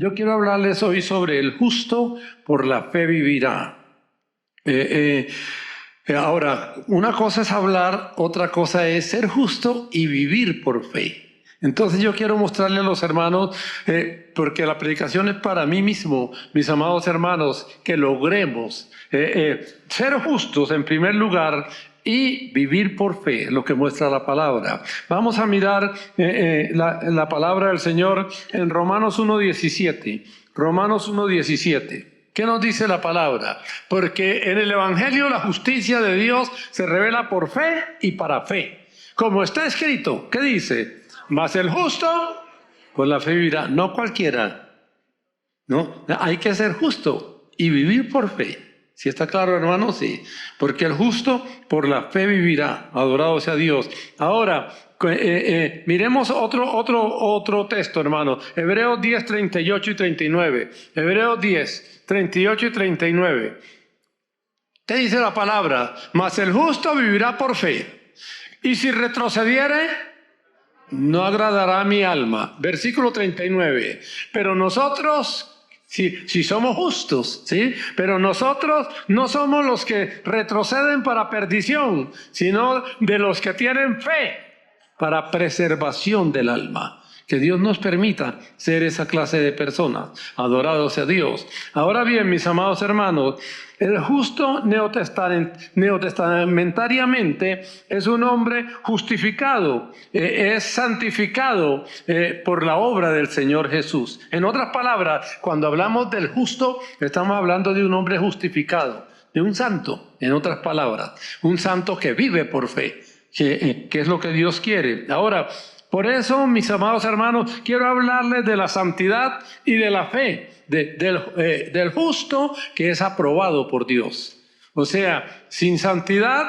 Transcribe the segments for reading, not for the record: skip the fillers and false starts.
Yo quiero hablarles hoy sobre el justo por la fe vivirá. Ahora, una cosa es hablar, otra cosa es ser justo y vivir por fe. Entonces yo quiero mostrarle a los hermanos, porque la predicación es para mí mismo, mis amados hermanos, que logremos ser justos en primer lugar y vivir por fe, lo que muestra la palabra. Vamos a mirar la palabra del Señor en Romanos 1:17. Romanos 1:17. ¿Qué nos dice la palabra? Porque en el Evangelio la justicia de Dios se revela por fe y para fe. Como está escrito, ¿qué dice? Mas el justo por la fe vivirá. No cualquiera. No, hay que ser justo y vivir por fe. ¿Sí está claro, hermano? Sí. Porque el justo por la fe vivirá. Adorado sea Dios. Ahora, miremos otro texto, hermano. Hebreos 10, 38 y 39. Hebreos 10, 38 y 39. ¿Qué dice la palabra? Mas el justo vivirá por fe. Y si retrocediere, no agradará a mi alma. Versículo 39. Pero nosotros... Si somos justos, ¿sí? Pero nosotros no somos los que retroceden para perdición, sino de los que tienen fe para preservación del alma. Que Dios nos permita ser esa clase de personas. Adorado sea Dios. Ahora bien, mis amados hermanos, el justo neotestamentariamente es un hombre justificado, es santificado por la obra del Señor Jesús. En otras palabras, cuando hablamos del justo, estamos hablando de un hombre justificado, de un santo, en otras palabras, un santo que vive por fe, que es lo que Dios quiere. Ahora, por eso, mis amados hermanos, quiero hablarles de la santidad y de la fe, del justo que es aprobado por Dios. O sea, sin santidad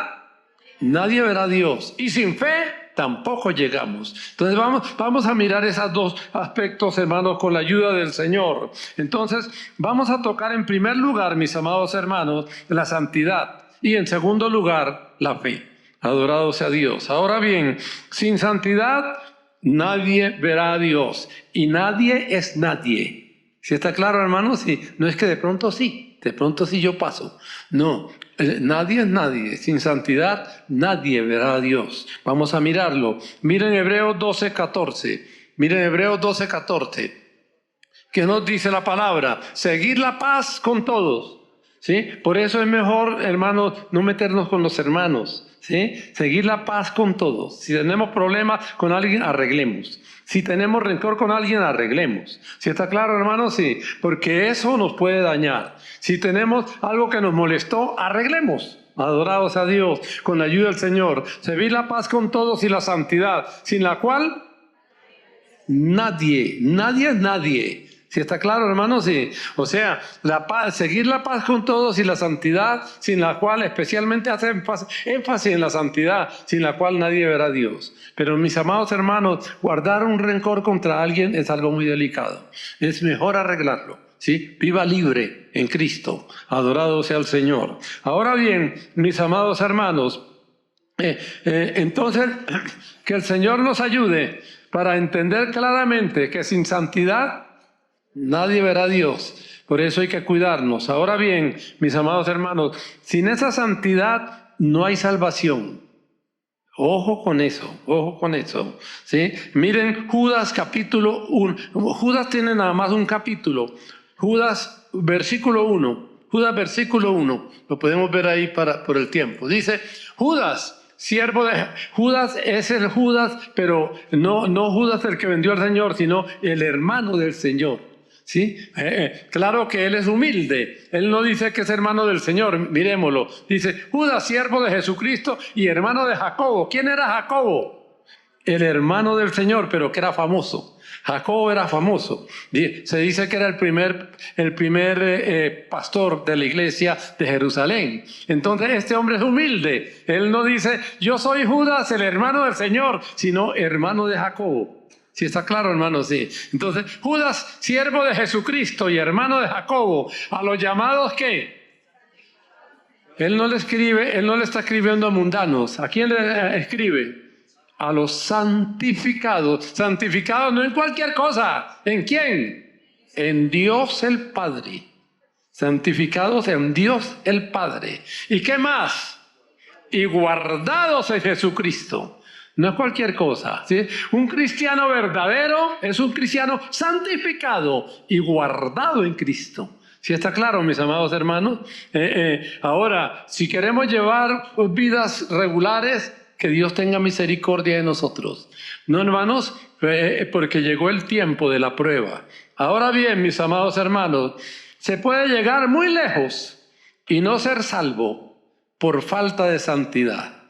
nadie verá a Dios y sin fe tampoco llegamos. Entonces vamos a mirar esos dos aspectos, hermanos, con la ayuda del Señor. Entonces vamos a tocar en primer lugar, mis amados hermanos, la santidad y en segundo lugar la fe. Adorado sea Dios. Ahora bien, sin santidad nadie verá a Dios y nadie es nadie. ¿Sí está claro, hermano? Sí. No es que de pronto sí yo paso. No, nadie es nadie. Sin santidad nadie verá a Dios. Vamos a mirarlo. Miren Hebreos 12:14. Miren Hebreos 12:14. ¿Qué nos dice la palabra? Seguir la paz con todos. ¿Sí? Por eso es mejor, hermanos, no meternos con los hermanos. ¿Sí? Seguir la paz con todos. Si tenemos problemas con alguien, arreglemos. Si tenemos rencor con alguien, arreglemos. ¿Sí está claro, hermanos? Sí, porque eso nos puede dañar. Si tenemos algo que nos molestó, arreglemos. Adorados a Dios, con la ayuda del Señor. Seguir la paz con todos y la santidad, sin la cual nadie es nadie. ¿Sí está claro, hermanos? Sí. O sea, la paz, seguir la paz con todos y la santidad, sin la cual especialmente hace énfasis en la santidad, sin la cual nadie verá a Dios. Pero mis amados hermanos, guardar un rencor contra alguien es algo muy delicado. Es mejor arreglarlo. ¿Sí? Viva libre en Cristo. Adorado sea el Señor. Ahora bien, mis amados hermanos, entonces, que el Señor nos ayude para entender claramente que sin santidad nadie verá a Dios. Por eso hay que cuidarnos. Ahora bien, mis amados hermanos, sin esa santidad no hay salvación. Ojo con eso, ¿sí? Miren Judas capítulo 1. Judas tiene nada más un capítulo. Judas versículo 1. Judas versículo 1. Lo podemos ver ahí por el tiempo. Dice, Judas, siervo de... Judas es el Judas, pero no Judas el que vendió al Señor, sino el hermano del Señor. ¿Sí? Claro que él es humilde. Él no dice que es hermano del Señor. Miremoslo. Dice, Judas, siervo de Jesucristo y hermano de Jacobo. ¿Quién era Jacobo? El hermano del Señor, pero que era famoso. Jacobo era famoso. Se dice que era el primer pastor de la iglesia de Jerusalén. Entonces este hombre es humilde. Él no dice, yo soy Judas, el hermano del Señor, sino hermano de Jacobo. ¿Sí está claro, hermanos? Sí. Entonces, Judas, siervo de Jesucristo y hermano de Jacobo, a los llamados, ¿qué? Él no le está escribiendo a mundanos. ¿A quién le escribe? A los santificados. Santificados no en cualquier cosa. ¿En quién? en Dios el Padre. Santificados en Dios el Padre. ¿Y qué más? Y guardados en Jesucristo. No es cualquier cosa, ¿sí? Un cristiano verdadero es un cristiano santificado y guardado en Cristo. ¿Sí está claro, mis amados hermanos? Ahora, si queremos llevar vidas regulares, que Dios tenga misericordia de nosotros. No, hermanos, porque llegó el tiempo de la prueba. Ahora bien, mis amados hermanos, se puede llegar muy lejos y no ser salvo por falta de santidad.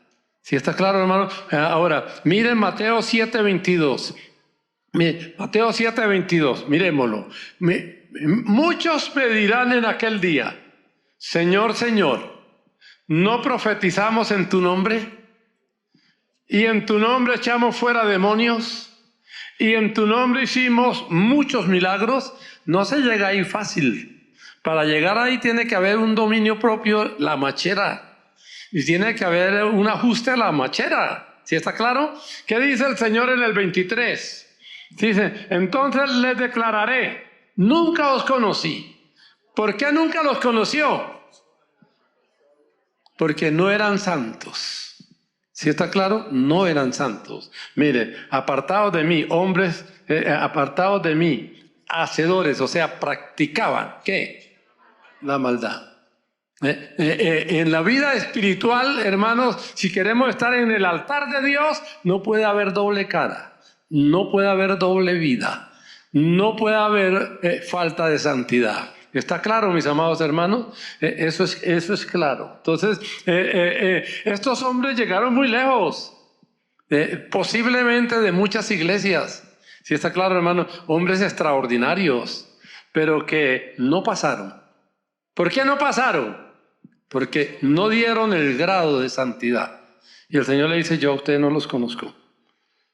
¿Sí está claro, hermano? Ahora, miren Mateo 7:22. Mateo 7:22, miremoslo. Muchos me dirán en aquel día, Señor, Señor, ¿no profetizamos en tu nombre? Y en tu nombre echamos fuera demonios. Y en tu nombre hicimos muchos milagros. No se llega ahí fácil. Para llegar ahí tiene que haber un dominio propio, la machera. Y tiene que haber un ajuste a la machera. ¿Sí está claro? ¿Qué dice el Señor en el 23? Dice, entonces les declararé, nunca os conocí. ¿Por qué nunca los conoció? Porque no eran santos. ¿Sí está claro? No eran santos. Mire, apartados de mí, hombres, apartados de mí, hacedores, o sea, practicaban, ¿qué? La maldad. En la vida espiritual, hermanos, si queremos estar en el altar de Dios, no puede haber doble cara, no puede haber doble vida, no puede haber falta de santidad. ¿Está claro, mis amados hermanos? Eso es claro. Entonces, estos hombres llegaron muy lejos, posiblemente de muchas iglesias. ¿Sí está claro, hermano? Hombres extraordinarios, pero que no pasaron. ¿Por qué no pasaron? Porque no dieron el grado de santidad. Y el Señor le dice, yo a ustedes no los conozco.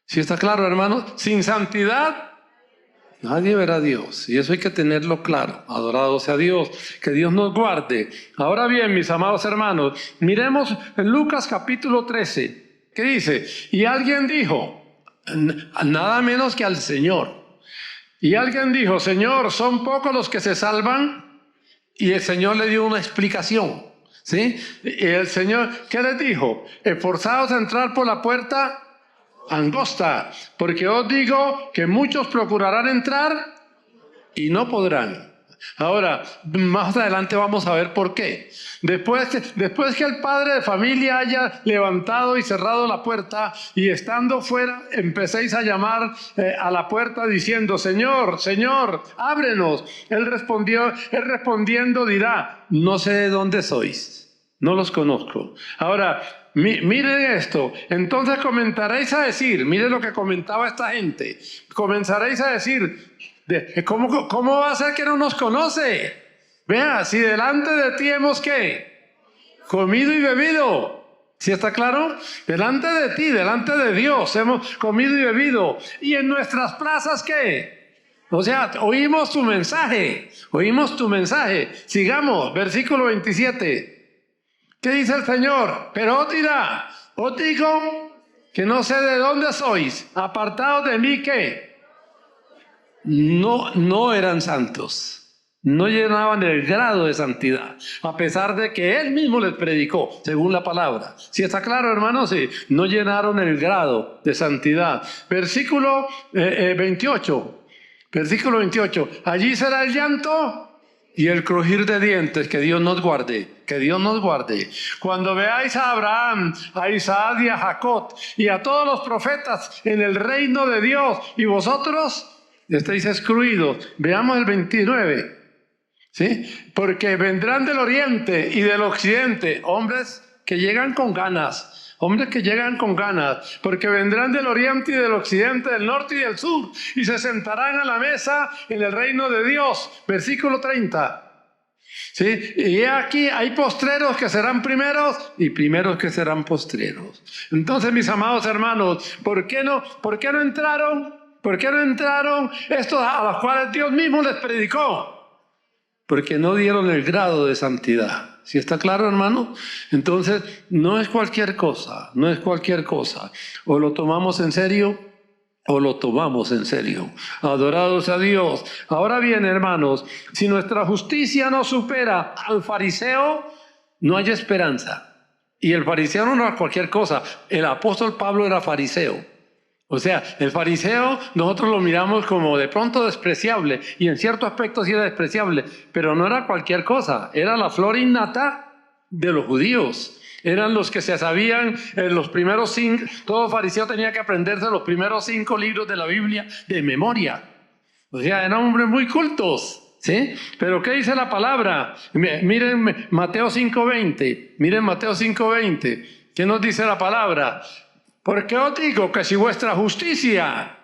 ¿Sí está claro, hermano? Sin santidad, nadie verá a Dios. Y eso hay que tenerlo claro. Adorado sea Dios. Que Dios nos guarde. Ahora bien, mis amados hermanos, miremos en Lucas capítulo 13. ¿Qué dice? Y alguien dijo, nada menos que al Señor. Y alguien dijo, Señor, ¿son pocos los que se salvan? Y el Señor le dio una explicación. ¿Sí? Y el Señor, ¿qué les dijo? Esforzados a entrar por la puerta angosta, porque os digo que muchos procurarán entrar y no podrán. Ahora, más adelante vamos a ver por qué. Después que el padre de familia haya levantado y cerrado la puerta y estando fuera, empecéis a llamar a la puerta diciendo, Señor, Señor, ábrenos. Él respondiendo dirá, no sé de dónde sois, no los conozco. Ahora, miren esto, entonces comenzaréis a decir, miren lo que comentaba esta gente, comenzaréis a decir, ¿cómo va a ser que no nos conoce? Vea, si delante de ti hemos ¿qué? Comido y bebido. ¿Sí está claro? Delante de ti, delante de Dios hemos comido y bebido. ¿Y en nuestras plazas qué? O sea, oímos tu mensaje. Sigamos, versículo 27. ¿Qué dice el Señor? Pero os dirá, os digo que no sé de dónde sois, apartados de mí ¿qué? No eran santos, no llenaban el grado de santidad, a pesar de que Él mismo les predicó, según la palabra. ¿Sí está claro, hermanos? Sí, no llenaron el grado de santidad. Versículo 28, allí será el llanto y el crujir de dientes. Que Dios nos guarde, que Dios nos guarde. Cuando veáis a Abraham, a Isaac y a Jacob y a todos los profetas en el reino de Dios, y vosotros estáis excluidos. Veamos el 29. ¿Sí? Porque vendrán del oriente y del occidente hombres que llegan con ganas. Porque vendrán del oriente y del occidente, del norte y del sur, y se sentarán a la mesa en el reino de Dios. Versículo 30. ¿Sí? Y aquí hay postreros que serán primeros y primeros que serán postreros. Entonces, mis amados hermanos, ¿por qué no entraron? ¿Por qué no entraron estos a los cuales Dios mismo les predicó? Porque no dieron el grado de santidad. ¿Sí está claro, hermano? Entonces, no es cualquier cosa. O lo tomamos en serio o lo tomamos en serio. Adorados a Dios. Ahora bien, hermanos, si nuestra justicia no supera al fariseo, no hay esperanza. Y el fariseo no era cualquier cosa. El apóstol Pablo era fariseo. O sea, el fariseo nosotros lo miramos como de pronto despreciable, y en cierto aspecto sí era despreciable, pero no era cualquier cosa, era la flor innata de los judíos. Eran los que se sabían los primeros 5, todo fariseo tenía que aprenderse los primeros 5 libros de la Biblia de memoria. O sea, eran hombres muy cultos, ¿sí? Pero ¿qué dice la palabra? Miren Mateo 5:20, miren Mateo 5:20, ¿qué nos dice la palabra? Porque os digo que si vuestra justicia,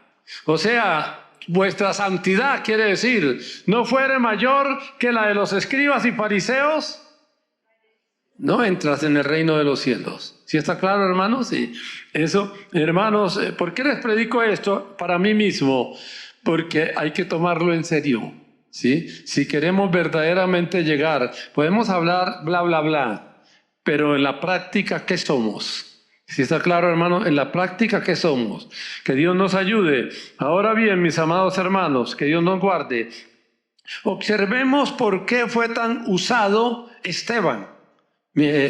o sea, vuestra santidad, quiere decir, no fuere mayor que la de los escribas y fariseos, no entras en el reino de los cielos. ¿Sí está claro, hermanos? Sí. Eso, hermanos, ¿por qué les predico esto? Para mí mismo, porque hay que tomarlo en serio, ¿sí? Si queremos verdaderamente llegar, podemos hablar bla, bla, bla, pero en la práctica, ¿qué somos? ¿Sí está claro, hermanos? En la práctica, ¿qué somos? Que Dios nos ayude. Ahora bien, mis amados hermanos, que Dios nos guarde. Observemos por qué fue tan usado Esteban.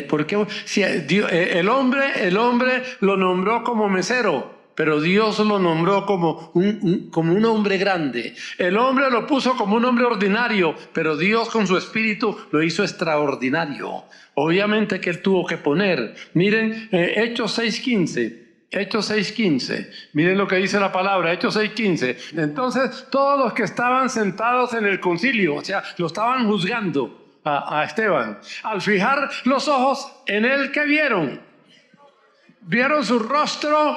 Porque si el hombre lo nombró como mesero, pero Dios lo nombró como un hombre grande. El hombre lo puso como un hombre ordinario, pero Dios con su espíritu lo hizo extraordinario. Obviamente que él tuvo que poner. Miren, Hechos 6:15. Hechos 6:15. Miren lo que dice la palabra, Hechos 6:15. Entonces, todos los que estaban sentados en el concilio, o sea, lo estaban juzgando a Esteban, al fijar los ojos en él, ¿qué vieron? Vieron su rostro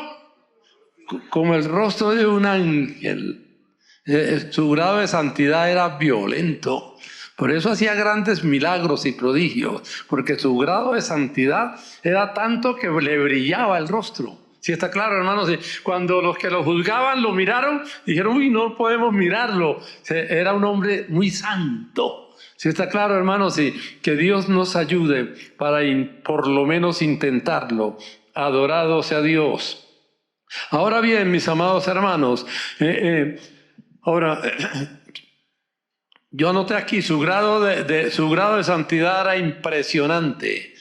como el rostro de un ángel. Su grado de santidad era violento. Por eso hacía grandes milagros y prodigios, porque su grado de santidad era tanto que le brillaba el rostro. ¿Sí está claro, hermanos? Cuando los que lo juzgaban lo miraron, dijeron, uy, no podemos mirarlo. Era un hombre muy santo. ¿Sí está claro, hermanos? Sí, que Dios nos ayude para por lo menos intentarlo. Adorado sea Dios. Ahora bien, mis amados hermanos, yo anoté aquí su grado de santidad era impresionante.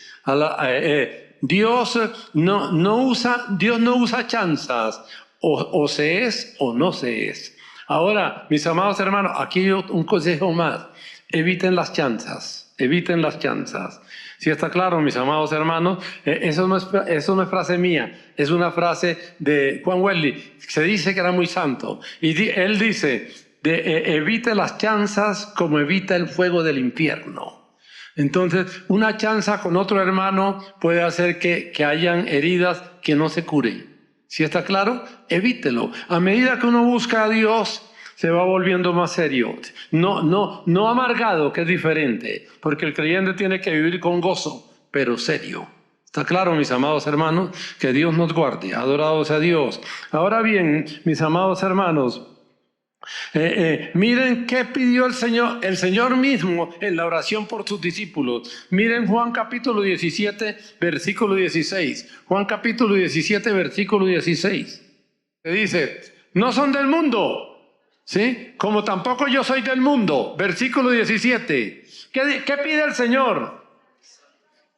Dios no usa chanzas, o se es o no se es. Ahora, mis amados hermanos, aquí un consejo más. Eviten las chanzas, eviten las chanzas. ¿Sí está claro, mis amados hermanos? Eso no es frase mía, es una frase de Juan Wesley. Se dice que era muy santo. Y él dice, evite las chanzas como evita el fuego del infierno. Entonces, una chanza con otro hermano puede hacer que hayan heridas que no se curen. ¿Sí está claro? Evítelo. A medida que uno busca a Dios, se va volviendo más serio. No amargado, que es diferente, porque el creyente tiene que vivir con gozo, pero serio. ¿Está claro, mis amados hermanos? Que Dios nos guarde. Adorados a Dios. Ahora bien, mis amados hermanos, miren qué pidió el Señor mismo en la oración por sus discípulos. Miren Juan capítulo 17, versículo 16. Juan capítulo 17, versículo 16. Se dice, no son del mundo, ¿sí? Como tampoco yo soy del mundo. Versículo 17. ¿Qué pide el Señor?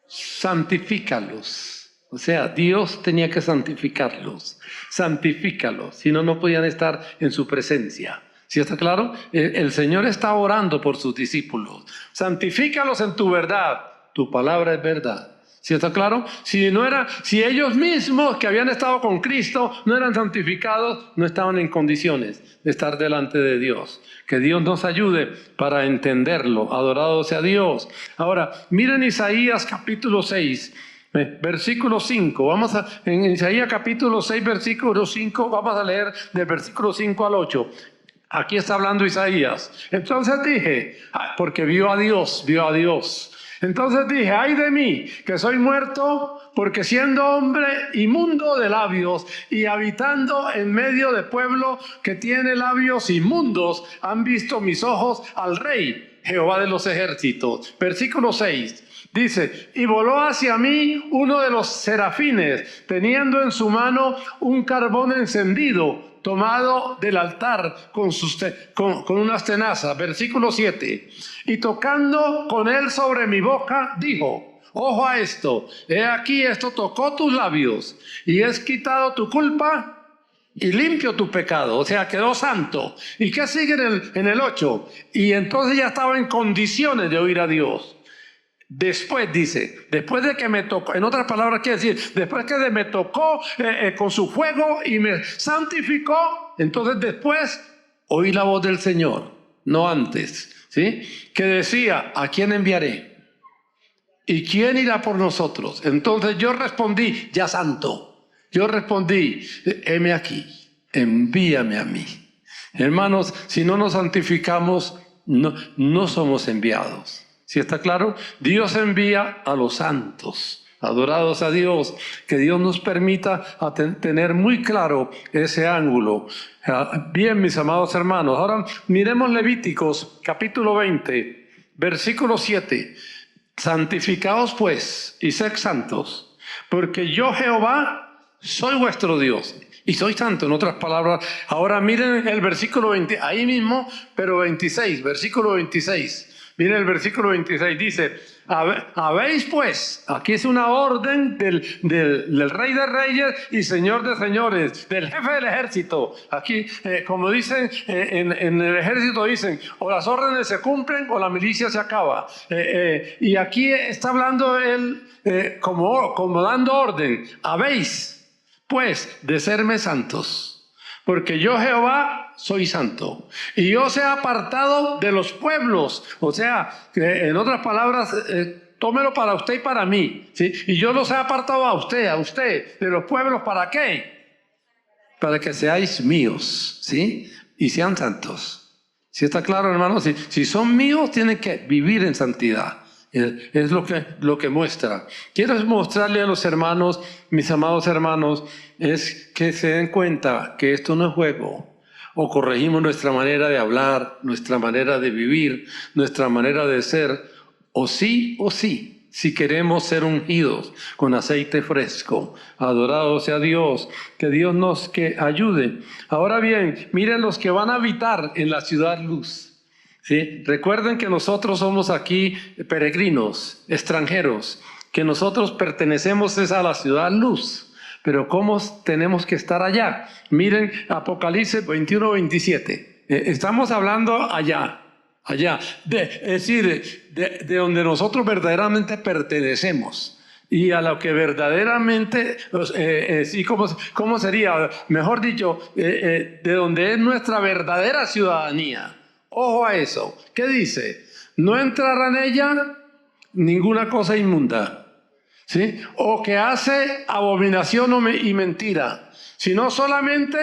Santifícalos. O sea, Dios tenía que santificarlos. Santifícalos. Si no, no podían estar en su presencia. ¿Sí está claro? El Señor está orando por sus discípulos. Santifícalos en tu verdad. Tu palabra es verdad. ¿Sí está claro? Si ellos mismos que habían estado con Cristo no eran santificados, no estaban en condiciones de estar delante de Dios. Que Dios nos ayude para entenderlo. Adorado sea Dios. Ahora, miren Isaías capítulo 6, versículo 5. En Isaías capítulo 6, versículo 5, vamos a leer del versículo 5 al 8. Aquí está hablando Isaías. Entonces dije, porque vio a Dios. Entonces dije, ay de mí, que soy muerto, porque siendo hombre inmundo de labios y habitando en medio de pueblo que tiene labios inmundos, han visto mis ojos al Rey, Jehová de los ejércitos. Versículo 6. Dice, y voló hacia mí uno de los serafines, teniendo en su mano un carbón encendido, tomado del altar con unas tenazas. Versículo 7. Y tocando con él sobre mi boca, dijo, ojo a esto, he aquí esto tocó tus labios, y es quitado tu culpa y limpio tu pecado, o sea, quedó santo. ¿Y qué sigue en el 8? Y entonces ya estaba en condiciones de oír a Dios. Después dice, después de que me tocó, en otras palabras quiere decir, después que me tocó con su fuego y me santificó, entonces después oí la voz del Señor, no antes, ¿sí? Que decía, ¿a quién enviaré? ¿Y quién irá por nosotros? Entonces yo respondí, ya santo. Yo respondí, heme aquí, envíame a mí. Hermanos, si no nos santificamos, no somos enviados. ¿Sí está claro? Dios envía a los santos, adorados a Dios. Que Dios nos permita tener muy claro ese ángulo. Bien, mis amados hermanos, ahora miremos Levíticos capítulo 20, versículo 7. Santificaos pues y sed santos, porque yo Jehová soy vuestro Dios y soy santo. En otras palabras, ahora miren el versículo 20, ahí mismo, pero 26, versículo 26. Miren el versículo 26, dice, habéis pues, aquí es una orden del Rey de Reyes y Señor de Señores, del jefe del ejército. Aquí, como dicen, en el ejército dicen, o las órdenes se cumplen o la milicia se acaba. Y aquí está hablando él como dando orden, habéis pues de serme santos. Porque yo Jehová soy santo y yo os he apartado de los pueblos. O sea, en otras palabras, tómelo para usted y para mí, ¿sí? Y yo los he apartado a usted, de los pueblos, ¿para qué? Para que seáis míos, ¿sí? Y sean santos. ¿Sí está claro, hermanos? Si son míos, tienen que vivir en santidad. Es lo que muestra. Quiero mostrarle a los hermanos, mis amados hermanos, es que se den cuenta que esto no es juego. O corregimos nuestra manera de hablar, nuestra manera de vivir, nuestra manera de ser, o sí, si queremos ser ungidos con aceite fresco. Adorado sea Dios, que Dios nos ayude. Ahora bien, miren los que van a habitar en la ciudad luz. ¿Sí? Recuerden que nosotros somos aquí peregrinos, extranjeros, que nosotros pertenecemos a la ciudad luz, pero ¿cómo tenemos que estar allá? Miren Apocalipsis 21-27, estamos hablando allá, es decir, de donde nosotros verdaderamente pertenecemos. Y a lo que verdaderamente, sí, ¿cómo sería? Mejor dicho, de donde es nuestra verdadera ciudadanía. Ojo a eso. ¿Qué dice? No entrará en ella ninguna cosa inmunda, ¿sí? O que hace abominación y mentira, sino solamente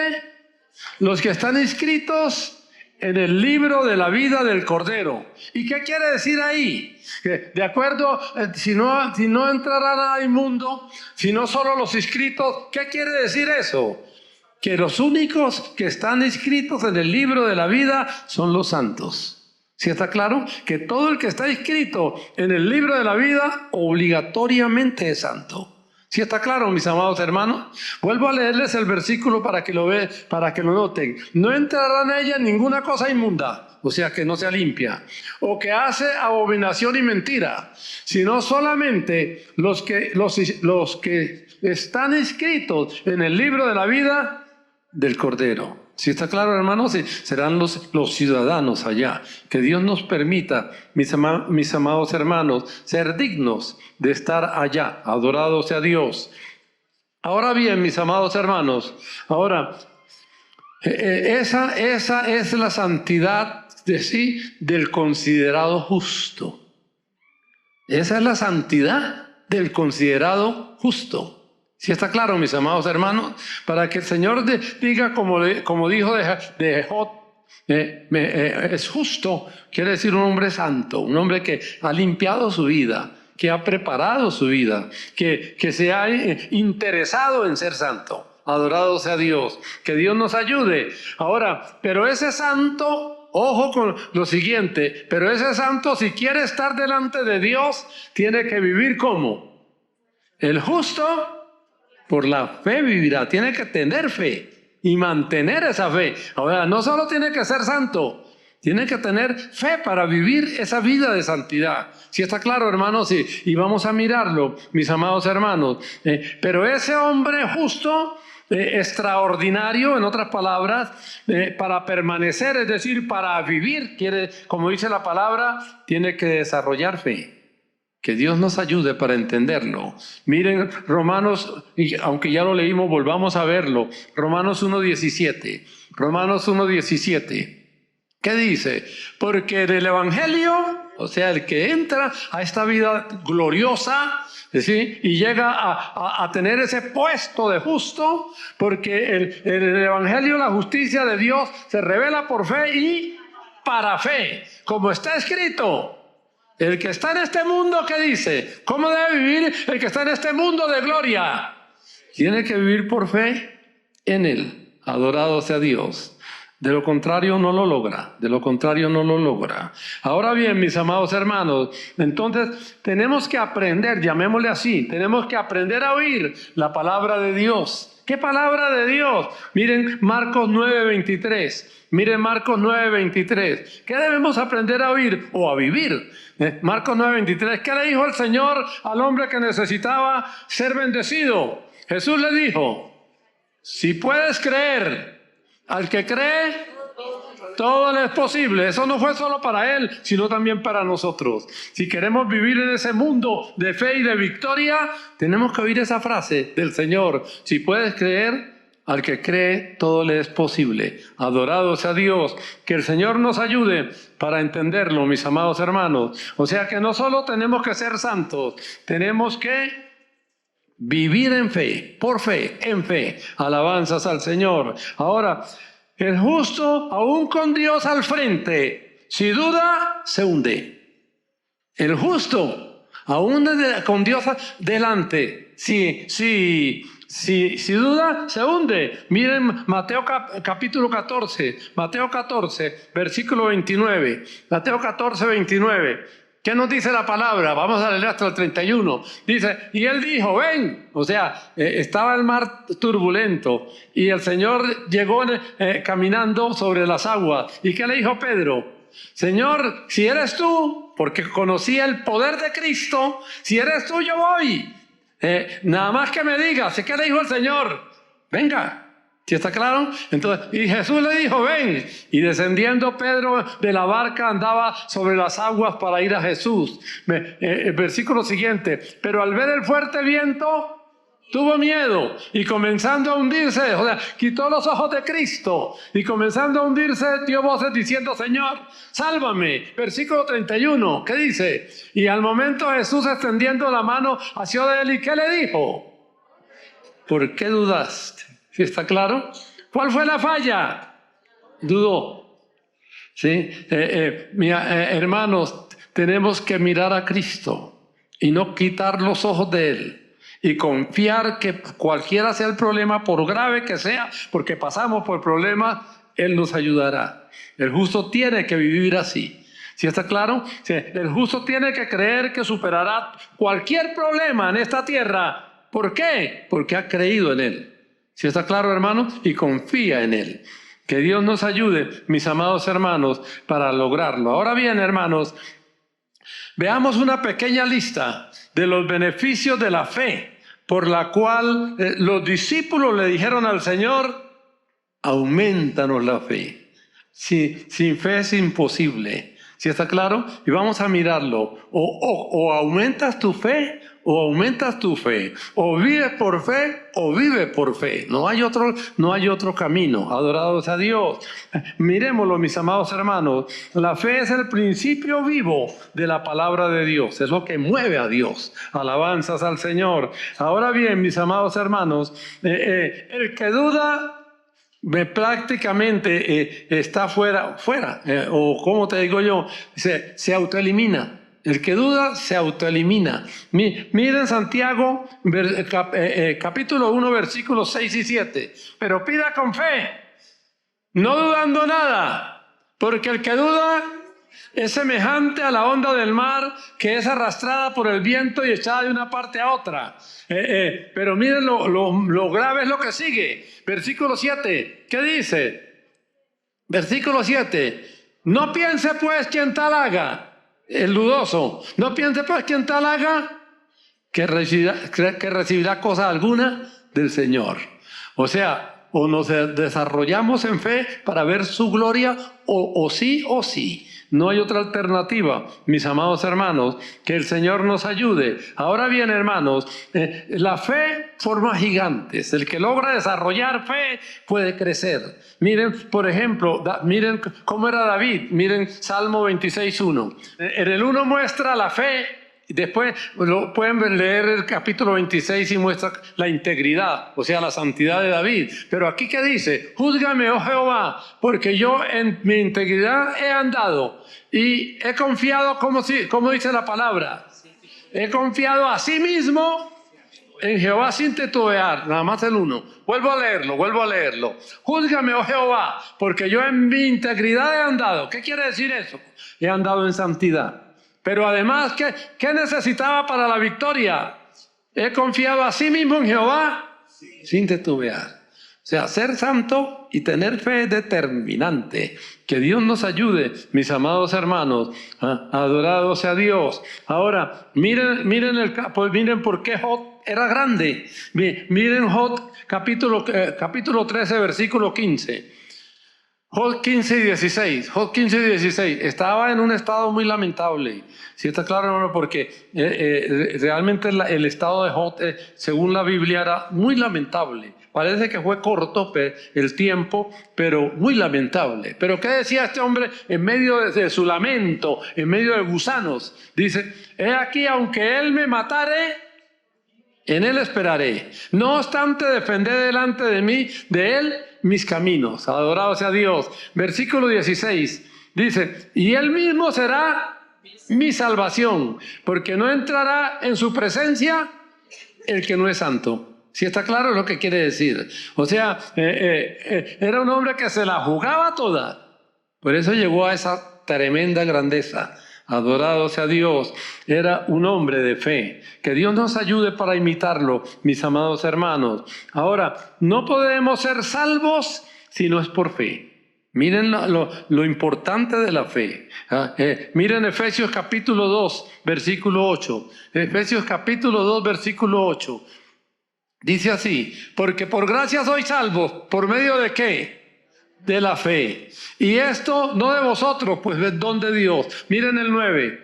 los que están inscritos en el libro de la vida del Cordero. ¿Y qué quiere decir ahí? Que de acuerdo, si no entrará nada inmundo, sino solo los inscritos, ¿qué quiere decir eso? Que los únicos que están inscritos en el libro de la vida son los santos. ¿Sí está claro? Que todo el que está inscrito en el libro de la vida obligatoriamente es santo. ¿Sí está claro, mis amados hermanos? Vuelvo a leerles el versículo para que lo noten. No entrará en ella ninguna cosa inmunda, o sea que no sea limpia, o que hace abominación y mentira, sino solamente los que están inscritos en el libro de la vida del Cordero. ¿Sí está claro, hermanos? Sí, serán los ciudadanos allá. Que Dios nos permita, mis amados hermanos, ser dignos de estar allá. Adorado sea Dios. Ahora bien, mis amados hermanos, esa es la santidad del considerado justo. Esa es la santidad del considerado justo. ¿Sí está claro, mis amados hermanos? Para que el Señor diga, como dijo de Job, es justo, quiere decir un hombre santo, un hombre que ha limpiado su vida, que ha preparado su vida, que se ha interesado en ser santo. Adorado sea Dios, que Dios nos ayude. Ahora, pero ese santo ojo con lo siguiente, pero ese santo, si quiere estar delante de Dios, tiene que vivir como el justo por la fe vivirá. Tiene que tener fe y mantener esa fe. Ahora, no solo tiene que ser santo, tiene que tener fe para vivir esa vida de santidad. ¿Sí está claro, hermanos? Sí. Y vamos a mirarlo, mis amados hermanos. Pero ese hombre justo, extraordinario, en otras palabras, para permanecer, es decir, para vivir, quiere, como dice la palabra, tiene que desarrollar fe. Que Dios nos ayude para entenderlo. Miren Romanos, aunque ya lo leímos, volvamos a verlo. Romanos 1:17. Romanos 1:17. ¿Qué dice? Porque del Evangelio, o sea, el que entra a esta vida gloriosa, ¿sí?, y llega a tener ese puesto de justo, porque el Evangelio, la justicia de Dios, se revela por fe y para fe, como está escrito. El que está en este mundo, ¿qué dice? ¿Cómo debe vivir el que está en este mundo de gloria? Tiene que vivir por fe en Él. Adorado sea Dios. De lo contrario no lo logra. De lo contrario no lo logra. Ahora bien, mis amados hermanos, entonces tenemos que aprender, llamémosle así, tenemos que aprender a oír la palabra de Dios. ¿Qué palabra de Dios? Miren Marcos 9:23. Miren Marcos 9:23. ¿Qué debemos aprender a oír o a vivir? Marcos 9:23. ¿Qué le dijo el Señor al hombre que necesitaba ser bendecido? Jesús le dijo, si puedes creer, al que cree, todo le es posible. Eso no fue solo para él, sino también para nosotros. Si queremos vivir en ese mundo de fe y de victoria, tenemos que oír esa frase del Señor. Si puedes creer, al que cree, todo le es posible. Adorado sea Dios. Que el Señor nos ayude para entenderlo, mis amados hermanos. O sea que no solo tenemos que ser santos, tenemos que vivir en fe, por fe, en fe. Alabanzas al Señor. Ahora, el justo, aún con Dios al frente, si duda, se hunde. El justo, aún con Dios delante, si duda, se hunde. Miren Mateo capítulo 14, Mateo 14, versículo 29. Mateo 14, 29. ¿Qué nos dice la palabra? Vamos a leer hasta el 31. Dice, y él dijo, ven. O sea, estaba el mar turbulento y el Señor llegó caminando sobre las aguas. ¿Y qué le dijo Pedro? Señor, si eres tú, porque conocía el poder de Cristo, si eres tú, yo voy. Nada más que me digas. ¿Qué le dijo el Señor? Venga. ¿Sí está claro? Entonces, y Jesús le dijo, ven. Y descendiendo Pedro de la barca andaba sobre las aguas para ir a Jesús. El versículo siguiente. Pero al ver el fuerte viento, tuvo miedo. Y comenzando a hundirse, o sea, quitó los ojos de Cristo. Y comenzando a hundirse, dio voces diciendo, Señor, sálvame. Versículo 31. ¿Qué dice? Y al momento Jesús extendiendo la mano hacia de él. ¿Y qué le dijo? ¿Por qué dudaste? ¿Sí está claro? ¿Cuál fue la falla? Dudó. ¿Sí? Hermanos, tenemos que mirar a Cristo y no quitar los ojos de Él y confiar que cualquiera sea el problema, por grave que sea, porque pasamos por problemas, Él nos ayudará. El justo tiene que vivir así. ¿Sí está claro? Sí. El justo tiene que creer que superará cualquier problema en esta tierra. ¿Por qué? Porque ha creído en Él. ¿Sí está claro, hermanos? Y confía en Él. Que Dios nos ayude, mis amados hermanos, para lograrlo. Ahora bien, hermanos, veamos una pequeña lista de los beneficios de la fe, por la cual los discípulos le dijeron al Señor, aumentanos la fe. Sí, sin fe es imposible. ¿Sí está claro? Y vamos a mirarlo. O aumentas tu fe, o aumentas tu fe. O vives por fe, o vive por fe. No hay otro camino. Adorados a Dios. Miremoslo, mis amados hermanos. La fe es el principio vivo de la palabra de Dios. Es lo que mueve a Dios. Alabanzas al Señor. Ahora bien, mis amados hermanos, el que duda prácticamente está fuera, o como te digo yo, se autoelimina. El que duda se autoelimina. Miren Santiago, capítulo 1, versículos 6 y 7. Pero pida con fe, no dudando nada, Porque el que duda es semejante a la onda del mar que es arrastrada por el viento y echada de una parte a otra. Pero miren lo grave es lo que sigue. Versículo 7. ¿Qué dice? Versículo 7. No piense pues quien tal haga, el dudoso. No piense pues quien tal haga que recibirá cosa alguna del Señor. O sea, o nos desarrollamos en fe para ver su gloria, o sí o sí. No hay otra alternativa, mis amados hermanos, que el Señor nos ayude. Ahora bien, hermanos, la fe forma gigantes. El que logra desarrollar fe puede crecer. Miren, por ejemplo, miren cómo era David. Miren Salmo 26:1. En el 1 muestra la fe. Después pueden leer el capítulo 26 y muestra la integridad, o sea, la santidad de David. Pero aquí ¿qué dice? Júzgame, oh Jehová, porque yo en mi integridad he andado y he confiado, como dice la palabra, he confiado a sí mismo en Jehová sin titubear. Nada más el 1. Vuelvo a leerlo. Júzgame, oh Jehová, porque yo en mi integridad he andado. ¿Qué quiere decir eso? He andado en santidad. Pero además, ¿qué necesitaba para la victoria? He confiado a sí mismo en Jehová sin titubear. O sea, ser santo y tener fe es determinante. Que Dios nos ayude, mis amados hermanos. Adorado sea Dios. Ahora, miren por qué Job era grande. Miren Job capítulo 13, versículo 15. Job 15 y 16. Job 15 y 16. Estaba en un estado muy lamentable. ¿Sí está claro, hermano? Porque realmente el estado de Job, según la Biblia, era muy lamentable. Parece que fue corto el tiempo, pero muy lamentable. Pero ¿qué decía este hombre en medio de su lamento, en medio de gusanos? Dice, he aquí, aunque él me matare, en él esperaré. No obstante, defenderé delante de mí, de él, mis caminos. Adorado sea Dios. Versículo 16 dice, y él mismo será mi salvación, porque no entrará en su presencia el que no es santo. ¿Sí está claro lo que quiere decir? O sea, era un hombre que se la jugaba toda. Por eso llegó a esa tremenda grandeza. Adorado sea Dios. Era un hombre de fe. Que Dios nos ayude para imitarlo, mis amados hermanos. Ahora, no podemos ser salvos si no es por fe. Miren lo importante de la fe. Miren Efesios capítulo 2, versículo 8. Efesios capítulo 2, versículo 8. Dice así, porque por gracia sois salvos, ¿por medio de qué? De la fe. Y esto no de vosotros, pues es don de Dios. Miren el 9.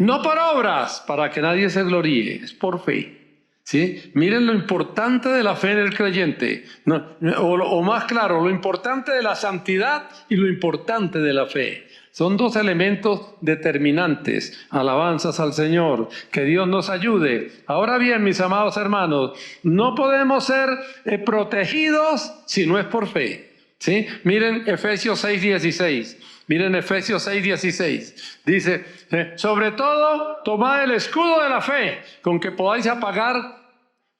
No por obras, para que nadie se gloríe, es por fe. ¿Sí? Miren lo importante de la fe en el creyente. O más claro, lo importante de la santidad y lo importante de la fe. Son dos elementos determinantes. Alabanzas al Señor. Que Dios nos ayude. Ahora bien, mis amados hermanos, no podemos ser protegidos si no es por fe. ¿Sí? Miren Efesios 6:16. Miren Efesios 6:16. Dice, sobre todo, tomad el escudo de la fe, con que podáis apagar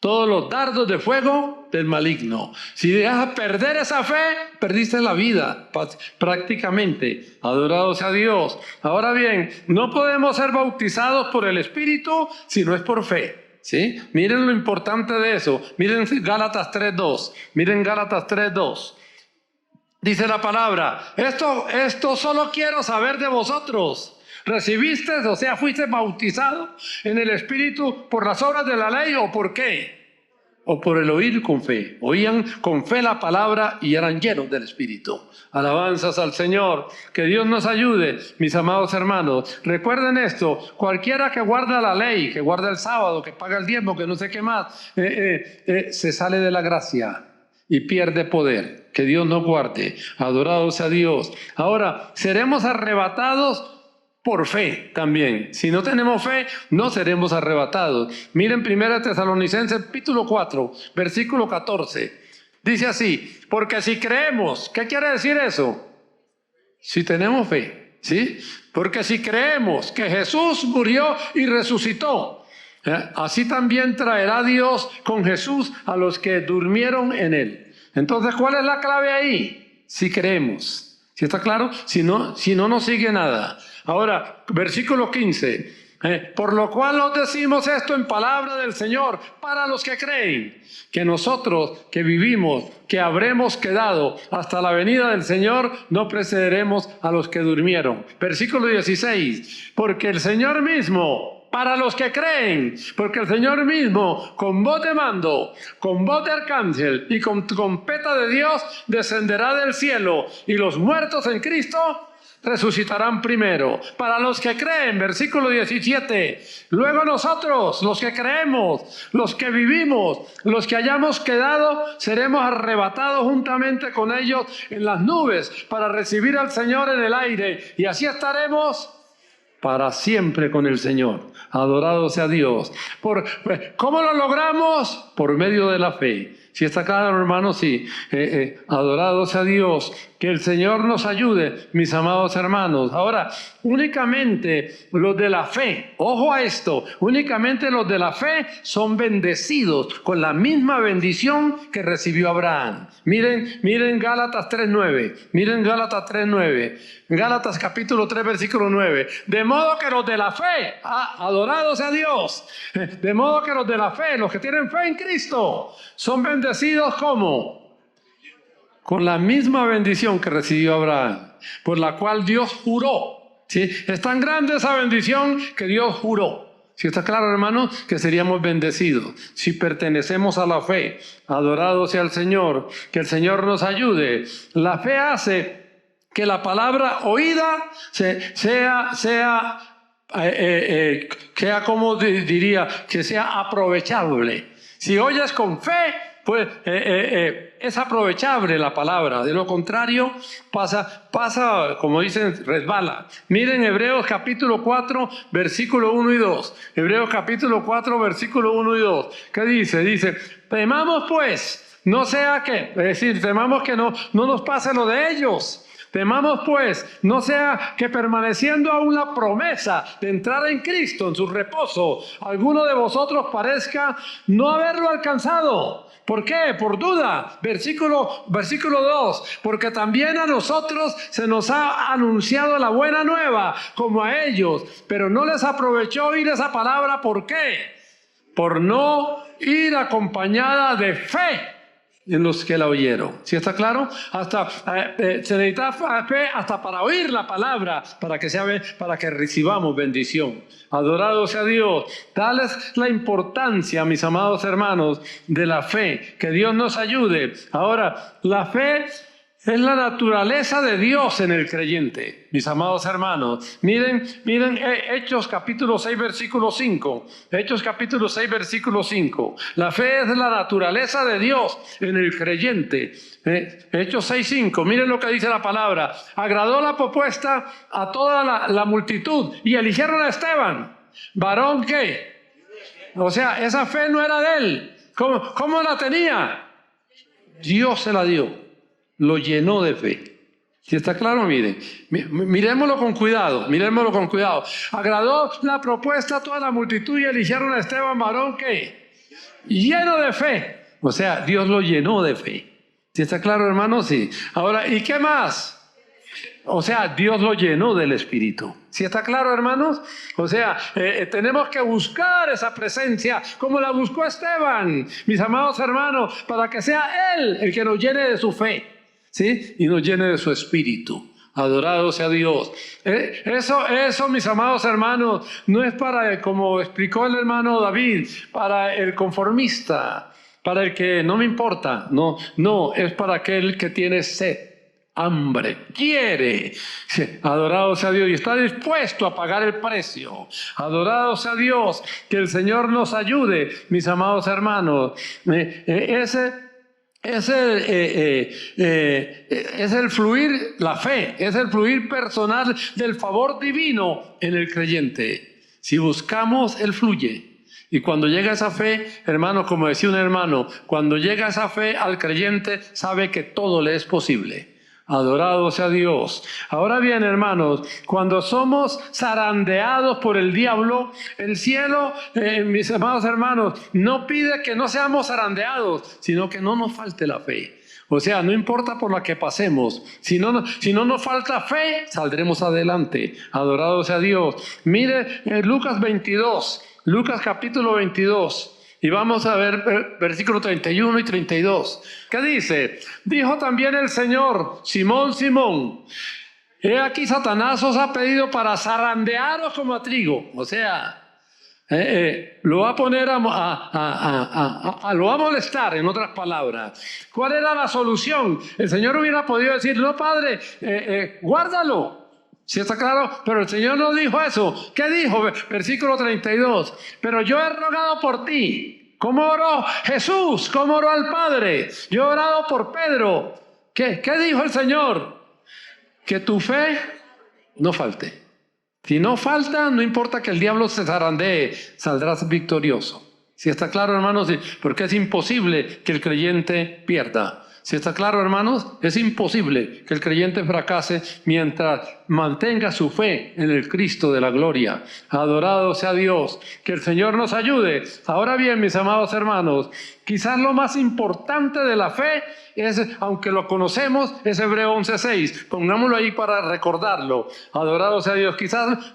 todos los dardos de fuego del maligno. Si dejas perder esa fe, perdiste la vida prácticamente. Adorado sea Dios. Ahora bien, no podemos ser bautizados por el Espíritu si no es por fe. ¿Sí? Miren lo importante de eso. Miren Gálatas 3:2. Miren Gálatas 3:2. Dice la palabra, esto solo quiero saber de vosotros. ¿Recibiste, o sea, fuiste bautizado en el Espíritu por las obras de la ley o por qué? O por el oír con fe. Oían con fe la palabra y eran llenos del Espíritu. Alabanzas al Señor. Que Dios nos ayude, mis amados hermanos. Recuerden esto, cualquiera que guarda la ley, que guarda el sábado, que paga el diezmo, que no sé qué más, se sale de la gracia y pierde poder. Que Dios nos guarde. Adorado sea Dios. Ahora, seremos arrebatados por fe también. Si no tenemos fe, no seremos arrebatados. Miren 1 Tesalonicenses capítulo 4, versículo 14. Dice así, porque si creemos, ¿qué quiere decir eso? Si tenemos fe, ¿sí? Porque si creemos que Jesús murió y resucitó, así también traerá Dios con Jesús a los que durmieron en él. Entonces, ¿cuál es la clave ahí? Si creemos. ¿Sí está claro? Si no, no sigue nada. Ahora, versículo 15. Por lo cual os decimos esto en palabra del Señor, para los que creen, que nosotros que vivimos, que habremos quedado hasta la venida del Señor, no precederemos a los que durmieron. Versículo 16. Porque el Señor mismo, para los que creen, porque el Señor mismo, con voz de mando, con voz de arcángel y con trompeta de Dios, descenderá del cielo, y los muertos en Cristo resucitarán primero. Para los que creen, versículo 17. Luego nosotros, los que creemos, los que vivimos, los que hayamos quedado, seremos arrebatados juntamente con ellos en las nubes para recibir al Señor en el aire, y así estaremos para siempre con el Señor. Adorado sea Dios. ¿Cómo lo logramos? Por medio de la fe. Si está claro, hermanos, sí. Adorado sea Dios. Que el Señor nos ayude, mis amados hermanos. Ahora, únicamente los de la fe, ojo a esto, únicamente los de la fe son bendecidos con la misma bendición que recibió Abraham. Miren Gálatas 3:9. Miren Gálatas 3:9. Gálatas capítulo 3, versículo 9. De modo que los de la fe, adorado sea Dios. De modo que los de la fe, los que tienen fe en Cristo, son bendecidos ¿cómo? Con la misma bendición que recibió Abraham, por la cual Dios juró. ¿Sí? Es tan grande esa bendición que Dios juró. ¿Sí está claro, hermano? Que seríamos bendecidos si pertenecemos a la fe. Adorado sea el Señor, que el Señor nos ayude. La fe hace que la palabra oída sea como diría, que sea aprovechable. Si oyes con fe, pues es aprovechable la palabra. De lo contrario, pasa, como dicen, resbala. Miren Hebreos capítulo 4, versículo 1 y 2. Hebreos capítulo 4, versículo 1 y 2. ¿Qué dice? Dice, temamos pues, no sea que, es decir, temamos que no nos pase lo de ellos. Temamos pues, no sea que permaneciendo aún la promesa de entrar en Cristo, en su reposo, alguno de vosotros parezca no haberlo alcanzado. ¿Por qué? Por duda. Versículo 2. Porque también a nosotros se nos ha anunciado la buena nueva, como a ellos, pero no les aprovechó oír esa palabra. ¿Por qué? Por no ir acompañada de fe en los que la oyeron. ¿Sí está claro? Se necesita fe hasta para oír la palabra, para que recibamos bendición. Adorado sea Dios. Tal es la importancia, mis amados hermanos, de la fe. Que Dios nos ayude. Ahora, la fe es la naturaleza de Dios en el creyente, mis amados hermanos. Miren Hechos capítulo 6, versículo 5. Hechos capítulo 6, versículo 5. La fe es la naturaleza de Dios en el creyente. Hechos 6, 5. Miren lo que dice la palabra. Agradó la propuesta a toda la multitud y eligieron a Esteban. ¿Varón qué? O sea, esa fe no era de él. ¿Cómo la tenía? Dios se la dio. Lo llenó de fe. ¿Sí está claro? Miremoslo con cuidado, Agradó la propuesta a toda la multitud y eligieron a Esteban, varón que lleno de fe. O sea, Dios lo llenó de fe. ¿Sí está claro, hermano? Sí. Ahora, ¿y qué más? O sea, Dios lo llenó del Espíritu. ¿Sí está claro, hermanos? O sea, tenemos que buscar esa presencia como la buscó Esteban, mis amados hermanos, para que sea Él el que nos llene de su fe. ¿Sí? Y nos llene de su espíritu. Adorado sea Dios. Eso, mis amados hermanos, no es para, como explicó el hermano David, para el conformista, para el que no me importa. No, es para aquel que tiene sed, hambre, quiere. Adorado sea Dios y está dispuesto a pagar el precio. Adorado sea Dios. Que el Señor nos ayude, mis amados hermanos. Es el fluir, la fe, es el fluir personal del favor divino en el creyente. Si buscamos, Él fluye. Y cuando llega esa fe, hermano, como decía un hermano, cuando llega esa fe al creyente, sabe que todo le es posible. Adorado sea Dios. Ahora bien, hermanos, cuando somos zarandeados por el diablo, el cielo, mis amados hermanos, no pide que no seamos zarandeados, sino que no nos falte la fe. O sea, no importa por la que pasemos, si no nos falta fe, saldremos adelante. Adorado sea Dios. Mire Lucas 22, Lucas capítulo 22. Y vamos a ver versículos 31 y 32. ¿Qué dice? Dijo también el Señor: Simón, Simón, he aquí Satanás os ha pedido para zarandearos como a trigo. O sea, lo va a poner lo va a molestar, en otras palabras. ¿Cuál era la solución? El Señor hubiera podido decir: no, Padre, guárdalo. ¿Sí está claro? Pero el Señor no dijo eso. ¿Qué dijo? Versículo 32. Pero yo he rogado por ti. ¿Cómo oró Jesús? ¿Cómo oró al Padre? Yo he orado por Pedro. ¿Qué dijo el Señor? Que tu fe no falte. Si no falta, no importa que el diablo se zarandee, saldrás victorioso. ¿Sí está claro, hermanos? Porque es imposible que el creyente pierda. ¿Sí está claro, hermanos? Es imposible que el creyente fracase mientras mantenga su fe en el Cristo de la gloria. Adorado sea Dios. Que el Señor nos ayude. Ahora bien, mis amados hermanos, quizás lo más importante de la fe es, aunque lo conocemos, es Hebreo 11:6. Pongámoslo ahí para recordarlo. Adorado sea Dios. Quizás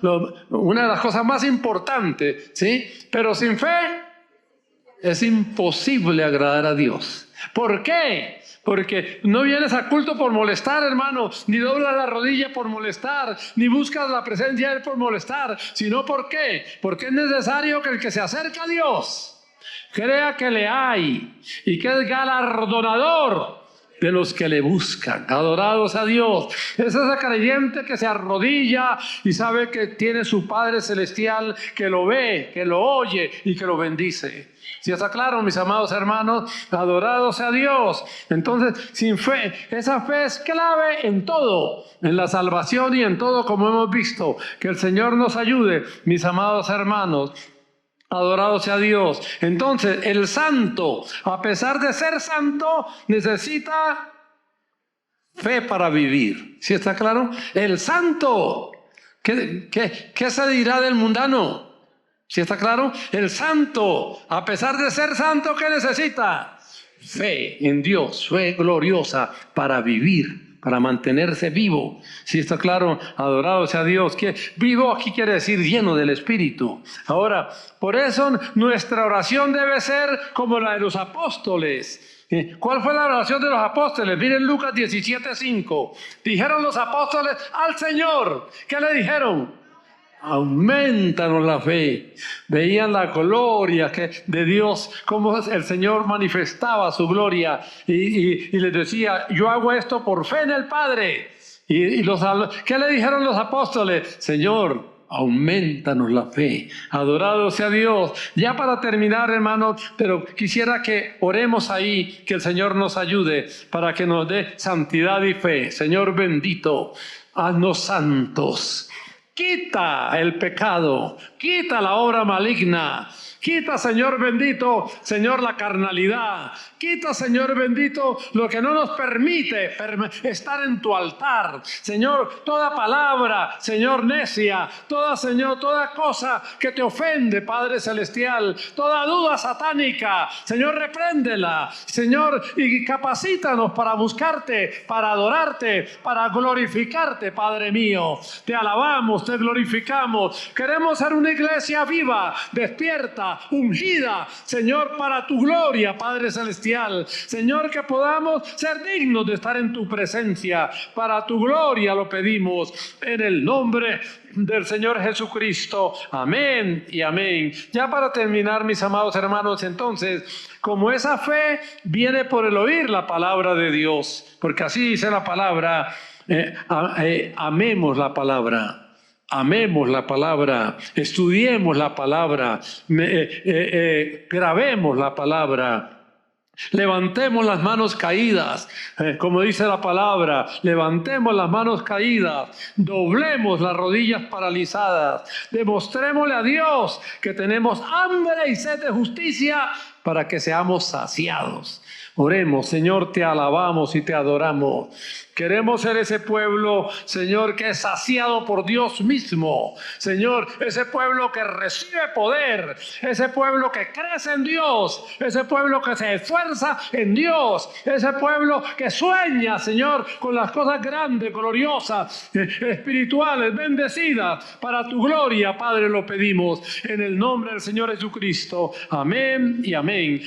una de las cosas más importantes, ¿sí? Pero sin fe es imposible agradar a Dios. ¿Por qué? Porque no vienes a culto por molestar, hermano, ni doblas la rodilla por molestar, ni buscas la presencia de Él por molestar, sino ¿por qué? Porque es necesario que el que se acerca a Dios crea que le hay y que es galardonador de los que le buscan. Adorados a Dios. Es ese creyente que se arrodilla y sabe que tiene su Padre Celestial, que lo ve, que lo oye y que lo bendice. ¿Sí está claro, mis amados hermanos? Adorados a Dios. Entonces, sin fe, esa fe es clave en todo, en la salvación y en todo, como hemos visto. Que el Señor nos ayude, mis amados hermanos. Adorado sea Dios. Entonces, el santo, a pesar de ser santo, necesita fe para vivir. ¿Sí está claro? El santo, ¿qué se dirá del mundano? ¿Sí está claro? El santo, a pesar de ser santo, ¿qué necesita? Fe en Dios, fe gloriosa para vivir, para mantenerse vivo. ¿Sí está claro? Adorado sea Dios. Que vivo aquí quiere decir lleno del Espíritu. Ahora, por eso nuestra oración debe ser como la de los apóstoles. ¿Cuál fue la oración de los apóstoles? Miren Lucas 17:5. Dijeron los apóstoles al Señor. ¿Qué le dijeron? Aumentanos la fe. Veían la gloria de Dios, cómo el Señor manifestaba su gloria y les decía: yo hago esto por fe en el Padre. ¿Qué le dijeron los apóstoles? Señor, aumentanos la fe. Adorado sea Dios. Ya para terminar, hermanos, pero quisiera que oremos ahí, que el Señor nos ayude para que nos dé santidad y fe. Señor bendito, haznos santos. Quita el pecado, quita la obra maligna, quita, Señor bendito, Señor, la carnalidad, quita, Señor bendito, lo que no nos permite estar en tu altar. Señor, toda palabra, Señor, necia, Señor, toda cosa que te ofende, Padre Celestial, toda duda satánica, Señor, repréndela, Señor, y capacítanos para buscarte, para adorarte, para glorificarte, Padre mío. Te alabamos, te glorificamos. Queremos ser una iglesia viva, despierta, ungida, Señor, para tu gloria, Padre Celestial. Señor, que podamos ser dignos de estar en tu presencia. Para tu gloria lo pedimos, en el nombre del Señor Jesucristo. Amén y amén. Ya para terminar, mis amados hermanos, entonces, como esa fe viene por el oír la palabra de Dios, porque así dice la palabra, amemos la palabra. Amemos la palabra, estudiemos la palabra, grabemos la palabra. Levantemos las manos caídas, como dice la palabra, levantemos las manos caídas, doblemos las rodillas paralizadas, demostrémosle a Dios que tenemos hambre y sed de justicia para que seamos saciados. Oremos, Señor, te alabamos y te adoramos. Queremos ser ese pueblo, Señor, que es saciado por Dios mismo. Señor, ese pueblo que recibe poder, ese pueblo que crece en Dios, ese pueblo que se esfuerza en Dios, ese pueblo que sueña, Señor, con las cosas grandes, gloriosas, espirituales, bendecidas, para tu gloria, Padre, lo pedimos en el nombre del Señor Jesucristo. Amén y amén.